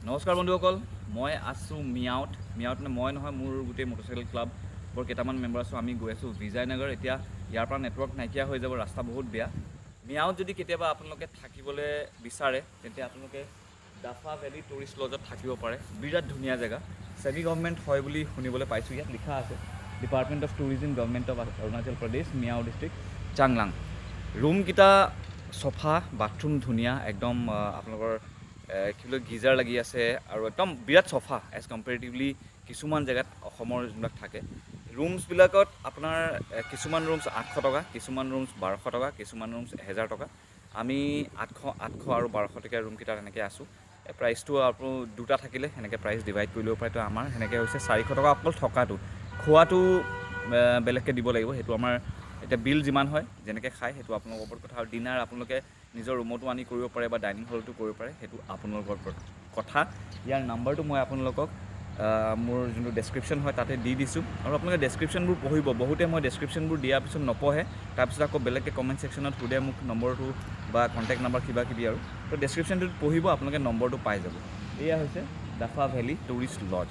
নমস্কাৰ বন্ধুসকল, মই আছোঁ মিয়াউত মানে মই নহয়, মোৰ গোটেই মটৰচাইকেল ক্লাবৰ কেইটামান মেম্বাৰ আছোঁ। আমি গৈ আছোঁ বিজয়নগৰ। এতিয়া ইয়াৰ পৰা নেটৱৰ্ক নাইকিয়া হৈ যাব, ৰাস্তা বহুত বেয়া। মিয়াউত যদি কেতিয়াবা আপোনালোকে থাকিবলৈ বিচাৰে তেন্তে আপোনালোকে ডাফা ভেলী টুৰিষ্ট লজত থাকিব পাৰে। বিৰাট ধুনীয়া জেগা, ছেমি গভৰ্ণমেণ্ট হয় বুলি শুনিবলৈ পাইছোঁ। ইয়াত লিখা আছে department of tourism, government of Arunachal Pradesh, Miao district, Changlang. ৰুমকেইটা চফা, বাথৰুম ধুনীয়া, একদম আপোনালোকৰ কি বোলে গিজাৰ লাগি আছে আৰু একদম বিৰাট চফা এজ কম্পেৰেটিভলি কিছুমান জেগাত অসমৰ যোনবিলাক থাকে। ৰুমছবিলাকত আপোনাৰ কিছুমান ৰুমছ 800 টকা, কিছুমান ৰুমছ 1200 টকা, কিছুমান ৰুমছ 1000 টকা। আমি 800 আৰু 1200 টকীয়া ৰুমকেইটাত এনেকৈ আছোঁ। প্ৰাইচটো আপুনি দুটা থাকিলে সেনেকৈ প্ৰাইচ ডিভাইড কৰি ল'ব পাৰে। তো আমাৰ সেনেকৈ হৈছে 400 টকা অকল থকাটো, খোৱাটো বেলেগকৈ দিব লাগিব। সেইটো আমাৰ এতিয়া বিল যিমান হয় যেনেকৈ খায় সেইটো আপোনালোকৰ ওপৰত কথা। আৰু ডিনাৰ আপোনালোকে নিজৰ ৰুমতো আনি কৰিব পাৰে বা ডাইনিং হলতো কৰিব পাৰে, সেইটো আপোনালোকৰ ওপৰত কথা। ইয়াৰ নাম্বাৰটো মই আপোনালোকক মোৰ যোনটো ডেছক্ৰিপশ্যন হয় তাতে দি দিছোঁ। আৰু আপোনালোকে ডেছক্ৰিপশ্যনবোৰ পঢ়িব। বহুতে মই ডেছক্ৰিপশ্যনবোৰ দিয়াৰ পিছত নপঢ়ে, তাৰপিছত আকৌ বেলেগকৈ কমেণ্ট ছেকশ্যনত সোধে মোক নম্বৰটো বা কণ্টেক্ট নাম্বাৰ কিবা কিবি আৰু। তো ডেছক্ৰিপশ্যনটোত পঢ়িব, আপোনালোকে নম্বৰটো পাই যাব। এয়া হৈছে ডাফা ভেলী টুৰিষ্ট লজ।